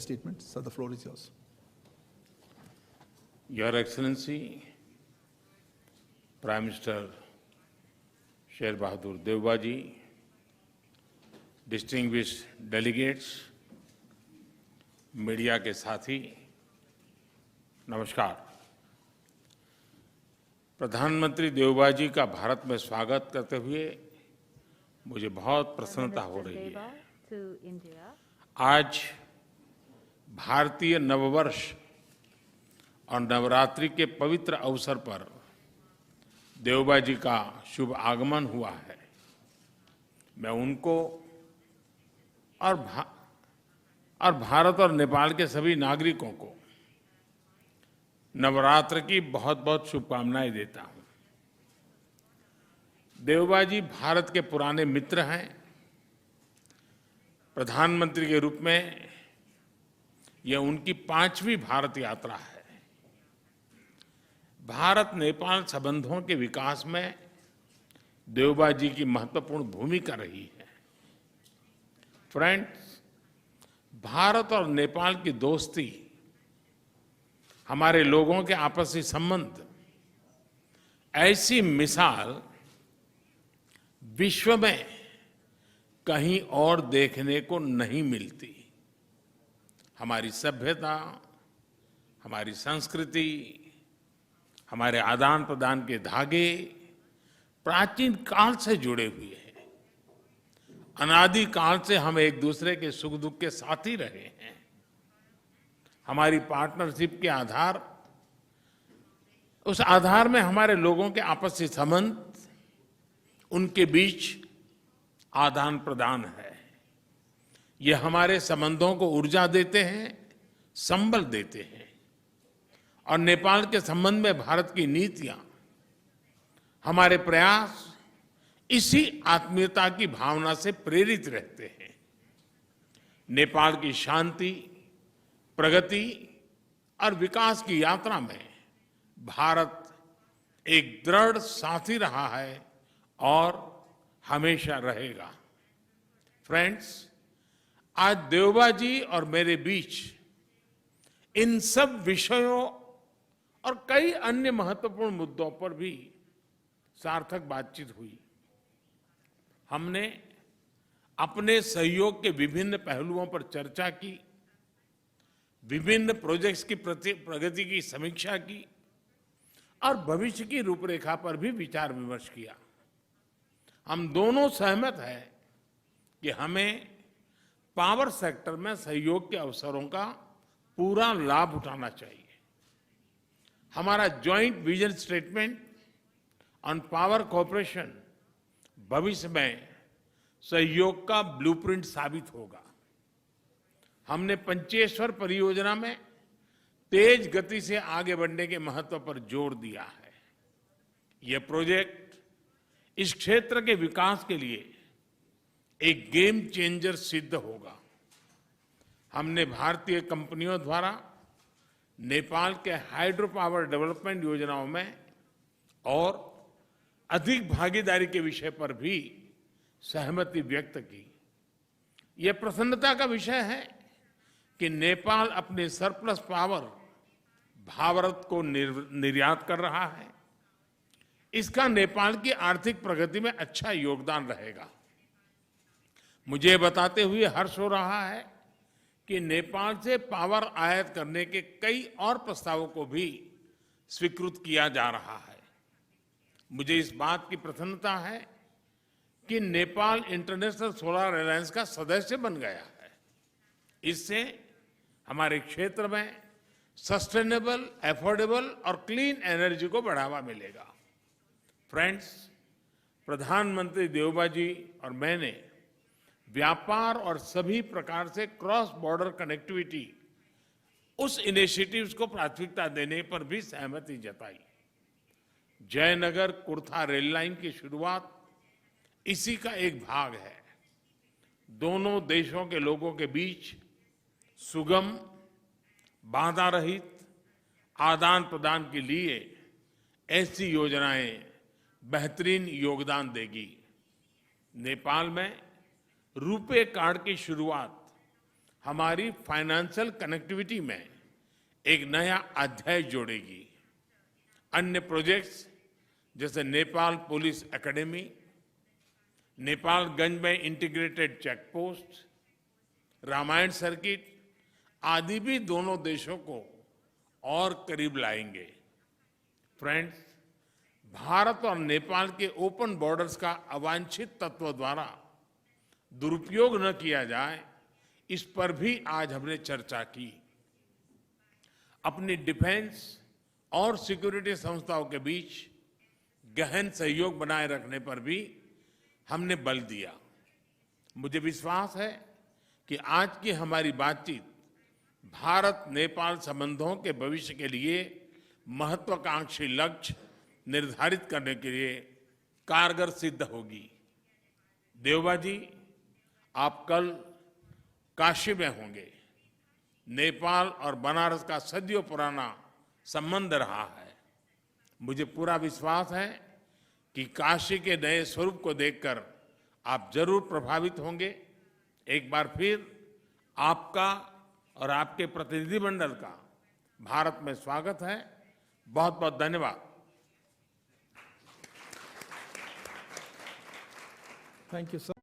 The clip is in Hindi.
statement. Sir, the floor is yours. Your Excellency, Prime Minister Sher Bahadur Devbaji, distinguished delegates, media के साथी, नमस्कार। प्रधानमंत्री देवबाजी का भारत में स्वागत करते हुए मुझे बहुत प्रसन्नता हो रही है। आज भारतीय नववर्ष और नवरात्रि के पवित्र अवसर पर देवबाजी का शुभ आगमन हुआ है। मैं उनको और भारत और नेपाल के सभी नागरिकों को नवरात्र की बहुत बहुत शुभकामनाएं देता हूं। देवबाजी भारत के पुराने मित्र हैं। प्रधानमंत्री के रूप में यह उनकी 5वीं भारत यात्रा है। भारत नेपाल संबंधों के विकास में देवबाजी की महत्वपूर्ण भूमिका रही है। फ्रेंड्स, भारत और नेपाल की दोस्ती, हमारे लोगों के आपसी संबंध, ऐसी मिसाल विश्व में कहीं और देखने को नहीं मिलती। हमारी सभ्यता, हमारी संस्कृति, हमारे आदान प्रदान के धागे प्राचीन काल से जुड़े हुए हैं। अनादि काल से हम एक दूसरे के सुख दुख के साथी रहे हैं। हमारी पार्टनरशिप के आधार, उस आधार में हमारे लोगों के आपसी संबंध, उनके बीच आदान प्रदान है। ये हमारे संबंधों को ऊर्जा देते हैं, संबल देते हैं। और नेपाल के संबंध में भारत की नीतियां, हमारे प्रयास इसी आत्मीयता की भावना से प्रेरित रहते हैं। नेपाल की शांति, प्रगति और विकास की यात्रा में भारत एक दृढ़ साथी रहा है और हमेशा रहेगा। फ्रेंड्स, आज देवबाजी और मेरे बीच इन सब विषयों और कई अन्य महत्वपूर्ण मुद्दों पर भी सार्थक बातचीत हुई। हमने अपने सहयोग के विभिन्न पहलुओं पर चर्चा की, विभिन्न प्रोजेक्ट्स की प्रगति की समीक्षा की और भविष्य की रूपरेखा पर भी विचार विमर्श किया। हम दोनों सहमत हैं कि हमें पावर सेक्टर में सहयोग के अवसरों का पूरा लाभ उठाना चाहिए। हमारा joint vision statement on power cooperation भविष्य में सहयोग का ब्लूप्रिंट साबित होगा। हमने पंचेश्वर परियोजना में तेज गति से आगे बढ़ने के महत्व पर जोर दिया है। यह प्रोजेक्ट इस क्षेत्र के विकास के लिए एक गेम चेंजर सिद्ध होगा। हमने भारतीय कंपनियों द्वारा नेपाल के हाइड्रो पावर डेवलपमेंट योजनाओं में और अधिक भागीदारी के विषय पर भी सहमति व्यक्त की। यह प्रसन्नता का विषय है कि नेपाल अपने सरप्लस पावर भारत को निर्यात कर रहा है। इसका नेपाल की आर्थिक प्रगति में अच्छा योगदान रहेगा। मुझे बताते हुए हर्ष हो रहा है कि नेपाल से पावर आयात करने के कई और प्रस्तावों को भी स्वीकृत किया जा रहा है। मुझे इस बात की प्रसन्नता है कि नेपाल इंटरनेशनल सोलर अलायंस का सदस्य बन गया है। इससे हमारे क्षेत्र में सस्टेनेबल, एफोर्डेबल और क्लीन एनर्जी को बढ़ावा मिलेगा। फ्रेंड्स, प्रधानमंत्री देवबाजी और मैंने व्यापार और सभी प्रकार से क्रॉस बॉर्डर कनेक्टिविटी, उस इनिशिएटिव्स को प्राथमिकता देने पर भी सहमति जताई। जयनगर कुर्था रेल लाइन की शुरुआत इसी का एक भाग है। दोनों देशों के लोगों के बीच सुगम, बाधा रहित आदान प्रदान के लिए ऐसी योजनाएं बेहतरीन योगदान देगी। नेपाल में रुपे कार्ड की शुरुआत हमारी फाइनेंशियल कनेक्टिविटी में एक नया अध्याय जोड़ेगी। अन्य प्रोजेक्ट्स जैसे नेपाल पुलिस एकेडमी, नेपालगंज में integrated check post, Ramayana circuit आदि भी दोनों देशों को और करीब लाएंगे। फ्रेंड्स, भारत और नेपाल के ओपन बॉर्डर्स का अवांछित तत्व द्वारा दुरुपयोग न किया जाए, इस पर भी आज हमने चर्चा की। अपनी डिफेंस और सिक्योरिटी संस्थाओं के बीच गहन सहयोग बनाए रखने पर भी हमने बल दिया। मुझे विश्वास है कि आज की हमारी बातचीत भारत नेपाल संबंधों के भविष्य के लिए महत्वाकांक्षी लक्ष्य निर्धारित करने के लिए कारगर सिद्ध होगी। देवबा जी, आप कल काशी में होंगे। नेपाल और बनारस का सदियों पुराना संबंध रहा है। मुझे पूरा विश्वास है कि काशी के नए स्वरूप को देखकर आप जरूर प्रभावित होंगे। एक बार फिर आपका और आपके प्रतिनिधिमंडल का भारत में स्वागत है। बहुत बहुत धन्यवाद। Thank you, sir.